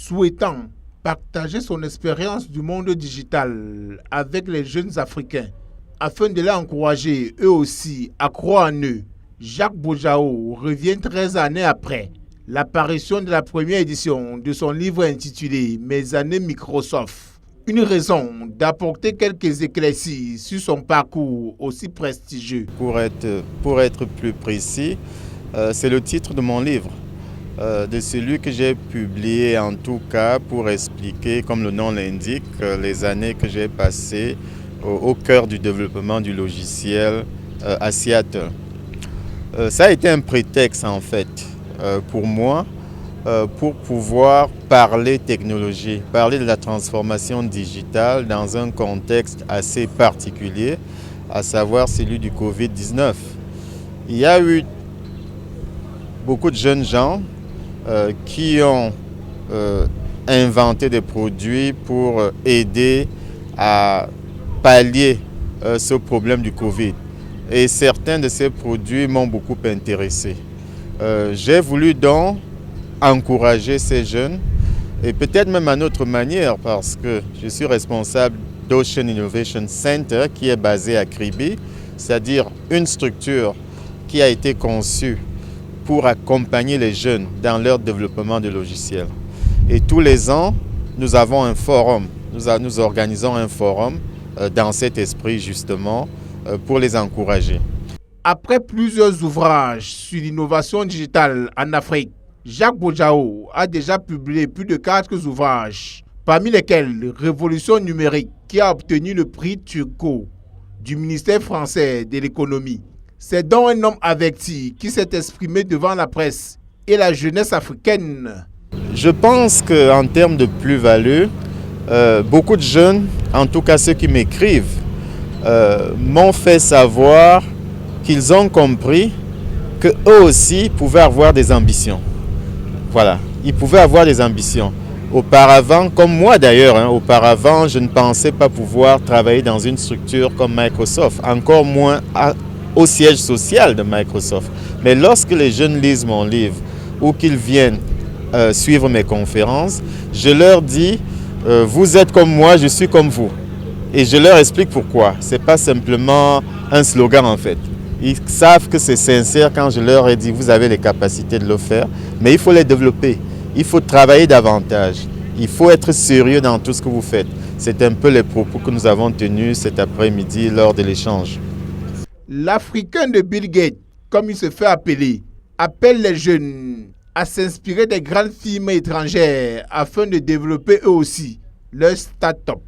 souhaitant partager son expérience du monde digital avec les jeunes Africains afin de les encourager eux aussi à croire en eux. Jacques Bojao revient 13 années après l'apparition de la première édition de son livre intitulé « Mes années Microsoft ». Une raison d'apporter quelques éclaircies sur son parcours aussi prestigieux. Pour être plus précis, c'est le titre de mon livre, de celui que j'ai publié en tout cas pour expliquer, comme le nom l'indique, les années que j'ai passées au cœur du développement du logiciel à Seattle. Ça a été un prétexte en fait pour moi pour pouvoir parler technologie, parler de la transformation digitale dans un contexte assez particulier, à savoir celui du Covid-19. Il y a eu beaucoup de jeunes gens qui ont inventé des produits pour aider à pallier ce problème du Covid. Et certains de ces produits m'ont beaucoup intéressé. J'ai voulu donc encourager ces jeunes et peut-être même à notre manière parce que je suis responsable d'Ocean Innovation Center qui est basé à Kribi, c'est-à-dire une structure qui a été conçue pour accompagner les jeunes dans leur développement de logiciels. Et tous les ans, nous avons un forum, nous organisons un forum dans cet esprit justement pour les encourager. Après plusieurs ouvrages sur l'innovation digitale en Afrique, Jacques Bojao a déjà publié plus de 4 ouvrages, parmi lesquels Révolution numérique, qui a obtenu le prix Turco du ministère français de l'économie. C'est donc un homme averti qui s'est exprimé devant la presse et la jeunesse africaine. Je pense qu'en termes de plus-value, beaucoup de jeunes, en tout cas ceux qui m'écrivent, m'ont fait savoir qu'ils ont compris qu'eux aussi pouvaient avoir des ambitions. Voilà, ils pouvaient avoir des ambitions. Auparavant, comme moi d'ailleurs, auparavant, je ne pensais pas pouvoir travailler dans une structure comme Microsoft, encore moins au siège social de Microsoft. Mais lorsque les jeunes lisent mon livre ou qu'ils viennent suivre mes conférences, je leur dis vous êtes comme moi, je suis comme vous. Et je leur explique pourquoi. Ce n'est pas simplement un slogan en fait. Ils savent que c'est sincère quand je leur ai dit vous avez les capacités de le faire, mais il faut les développer. Il faut travailler davantage. Il faut être sérieux dans tout ce que vous faites. C'est un peu les propos que nous avons tenus cet après-midi lors de l'échange. L'Africain de Bill Gates, comme il se fait appeler, appelle les jeunes à s'inspirer des grandes firmes étrangères afin de développer eux aussi leur start-up.